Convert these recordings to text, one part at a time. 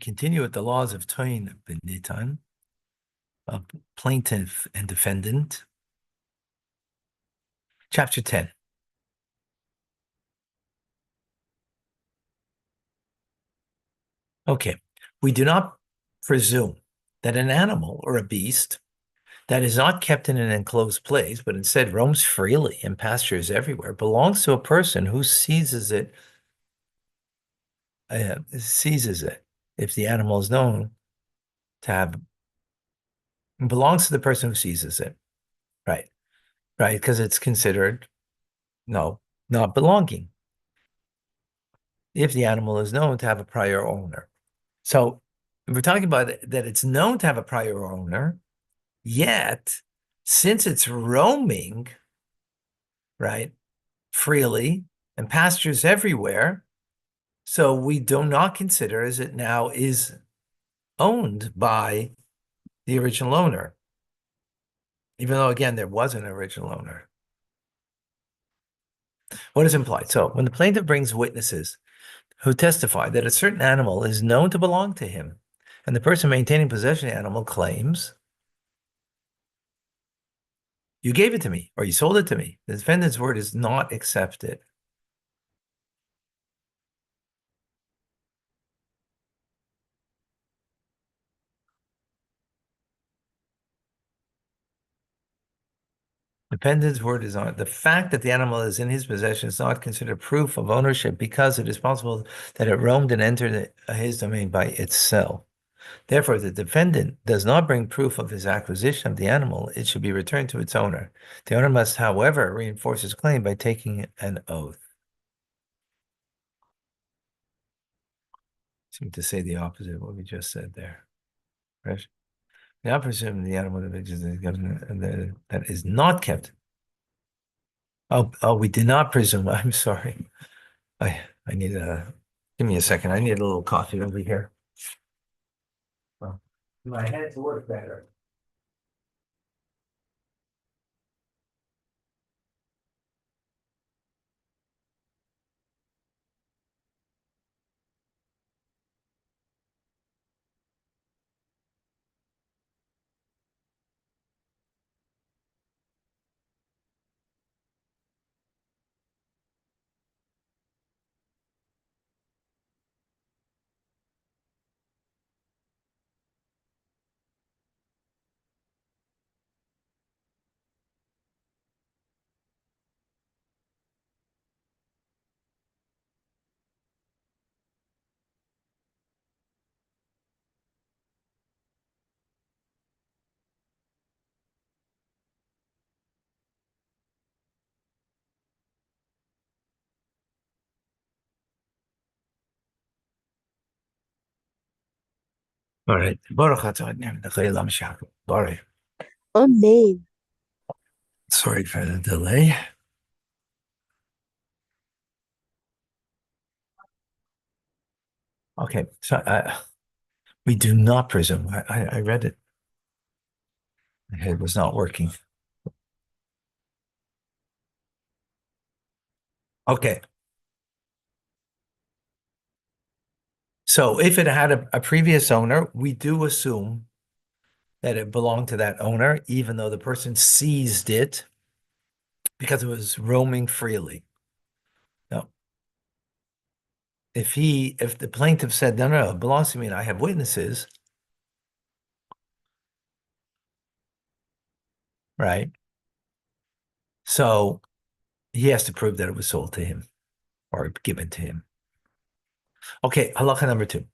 continue with the laws of Toin Benitan, of plaintiff and defendant. Chapter 10. Okay. We do not presume that an animal or a beast that is not kept in an enclosed place, but instead roams freely and pastures everywhere, belongs to a person who seizes it. If the animal is known to have, belongs to the person who seizes it. Right. Right. Because it's considered, no, not belonging if the animal is known to have a prior owner. So we're talking about that it's known to have a prior owner, yet since it's roaming, right, freely and pastures everywhere, so we do not consider as it now is owned by the original owner, even though, again, there was an original owner. What is implied? So when the plaintiff brings witnesses who testify that a certain animal is known to belong to him, and the person maintaining possession of the animal claims, you gave it to me, or you sold it to me, the defendant's word is not accepted. Defendant's word is not. The fact that the animal is in his possession is not considered proof of ownership because it is possible that it roamed and entered his domain by itself. Therefore, if the defendant does not bring proof of his acquisition of the animal, it should be returned to its owner. The owner must, however, reinforce his claim by taking an oath. Seem to say the opposite of what we just said there. Right? Now presume the animal that is not kept. Oh, we did not presume. I'm sorry. I need give me a second. I need a little coffee over here. Well, my head's work better. All right. Amen. Sorry for the delay. Okay, so we do not presume. I read it. My head was not working. Okay. So if it had a previous owner, we do assume that it belonged to that owner, even though the person seized it because it was roaming freely. No. If the plaintiff said, no, it belongs to me and I have witnesses, right? So he has to prove that it was sold to him or given to him. Okay, halacha number 2.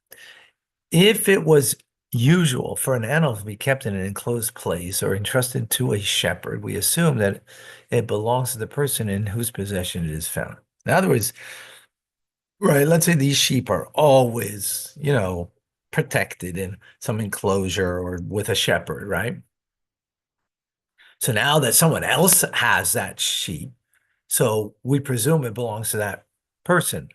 If it was usual for an animal to be kept in an enclosed place or entrusted to a shepherd, we assume that it belongs to the person in whose possession it is found. In other words, right, let's say these sheep are always, protected in some enclosure or with a shepherd, right? So now that someone else has that sheep, so we presume it belongs to that person.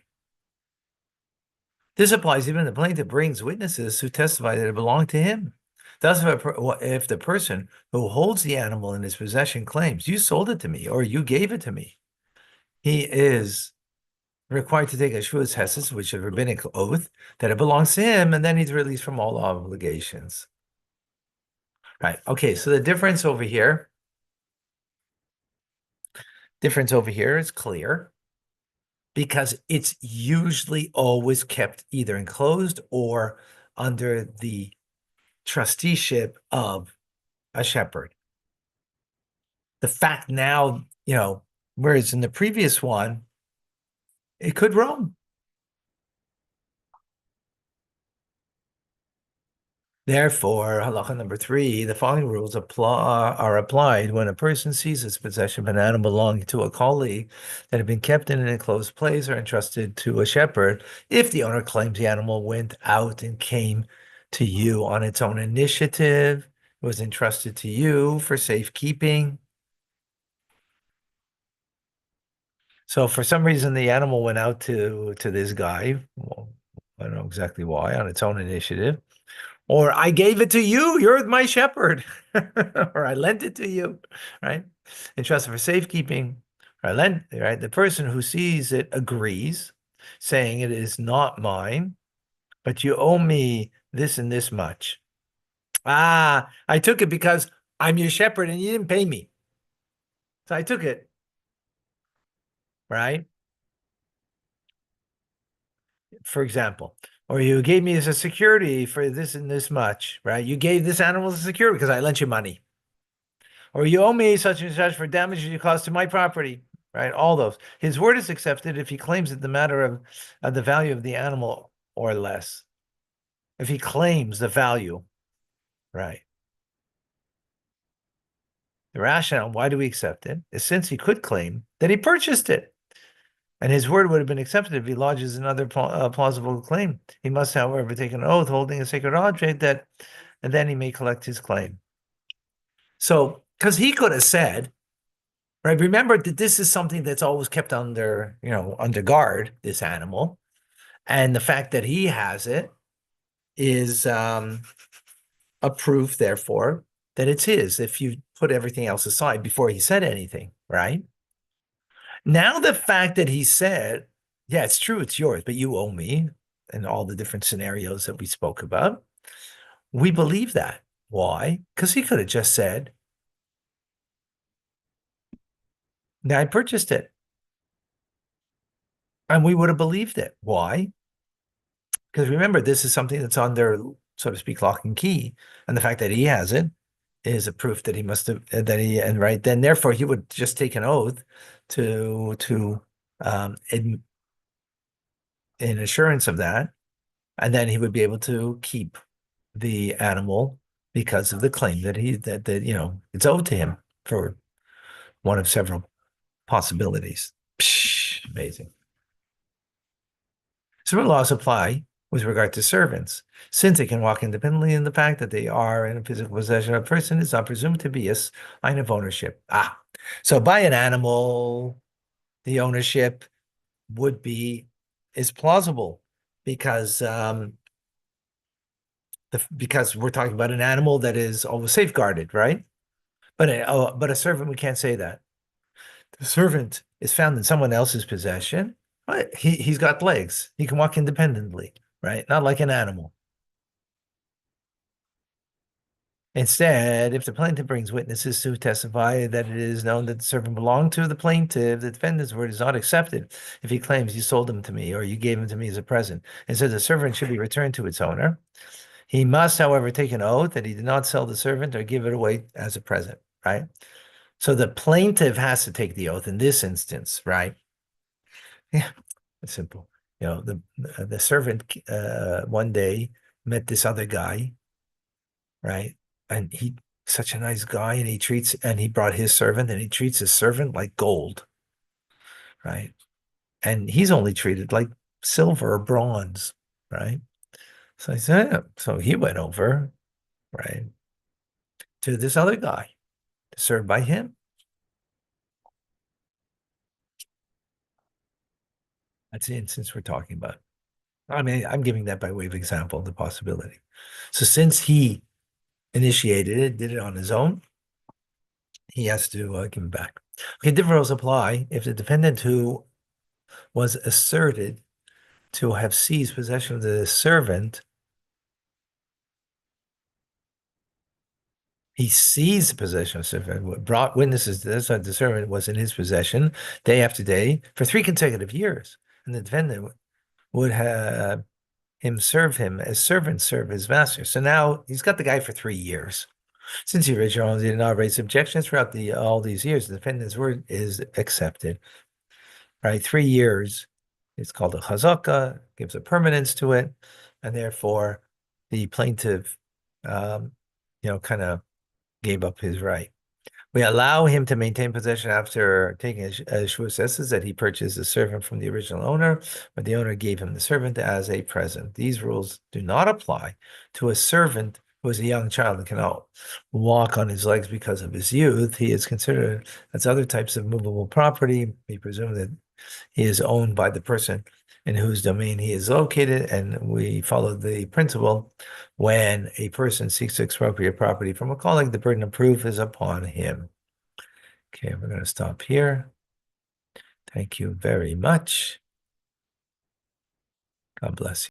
This applies even if the plaintiff brings witnesses who testify that it belonged to him. Thus, if the person who holds the animal in his possession claims, you sold it to me or you gave it to me, he is required to take a Shvuas Hesed, which is a rabbinic oath, that it belongs to him, and then he's released from all obligations. Right. Okay, so the difference over here is clear because it's usually always kept either enclosed or under the trusteeship of a shepherd. The fact now, whereas in the previous one, it could roam. Therefore, halacha number 3, the following rules are applied when a person seizes possession of an animal belonging to a colleague that had been kept in an enclosed place or entrusted to a shepherd, if the owner claims the animal went out and came to you on its own initiative, was entrusted to you for safekeeping. So for some reason, the animal went out to this guy. Well, I don't know exactly why, on its own initiative. Or I gave it to you, you're my shepherd. Or I lent it to you, right? Entrusted for safekeeping. Or I lent, right? The person who sees it agrees, saying it is not mine, but you owe me this and this much. Ah, I took it because I'm your shepherd and you didn't pay me. So I took it, right? For example, or you gave me as a security for this and this much, right? You gave this animal as a security because I lent you money. Or you owe me such and such for damages you caused to my property, right? All those. His word is accepted if he claims it the matter of the value of the animal or less. If he claims the value, right? The rationale, why do we accept it, is since he could claim that he purchased it. And his word would have been accepted if he lodges another plausible claim. He must, however, take an oath holding a sacred object and then he may collect his claim. So, because he could have said, right, remember that this is something that's always kept under guard, this animal. And the fact that he has it is a proof, therefore, that it's his if you put everything else aside before he said anything, right? Now, the fact that he said, yeah, it's true, it's yours, but you owe me, and all the different scenarios that we spoke about, we believe that. Why? Because he could have just said, now I purchased it. And we would have believed it. Why? Because remember, this is something that's on their, so to speak, lock and key. And the fact that he has it is a proof that he must have, and right then, therefore, he would just take an oath in assurance of that. And then he would be able to keep the animal because of the claim that it's owed to him for one of several possibilities. Psh, amazing. Similar laws apply with regard to servants, since they can walk independently in the fact that they are in a physical possession of a person is not presumed to be a sign of ownership. So by an animal, the ownership is plausible because because we're talking about an animal that is always safeguarded, right? But a servant, we can't say that. The servant is found in someone else's possession. Right? He's got legs. He can walk independently, right? Not like an animal. Instead, if the plaintiff brings witnesses to testify that it is known that the servant belonged to the plaintiff, the defendant's word is not accepted if he claims you sold him to me or you gave him to me as a present. And so the servant should be returned to its owner. He must, however, take an oath that he did not sell the servant or give it away as a present, right? So the plaintiff has to take the oath in this instance, right? Yeah, it's simple. The servant one day met this other guy, right? And he such a nice guy, and he brought his servant, and he treats his servant like gold, right? And he's only treated like silver or bronze, right? So I said, yeah. So he went over, right, to this other guy, served by him. That's the instance we're talking about. I mean, I'm giving that by way of example, the possibility. So since he initiated it, did it on his own, he has to give it back. Okay, different rules apply if the defendant who was asserted to have seized possession of the servant. He seized possession of the servant, brought witnesses to this, that the servant was in his possession day after day for 3 consecutive years. And the defendant would have him serve him as servants serve his master. So now he's got the guy for 3 years. Since the original owner did not raise objections throughout all these years, the defendant's word is accepted. Right? 3 years, it's called a chazaka, gives a permanence to it, and therefore the plaintiff, kind of gave up his right. We allow him to maintain possession after taking a shvus says that he purchased the servant from the original owner, but the owner gave him the servant as a present. These rules do not apply to a servant who is a young child and cannot walk on his legs because of his youth. He is considered as other types of movable property. We presume that he is owned by the person in whose domain he is located, and we follow the principle when a person seeks to expropriate property from a colleague, the burden of proof is upon him. Okay, we're going to stop here. Thank you very much. God bless you.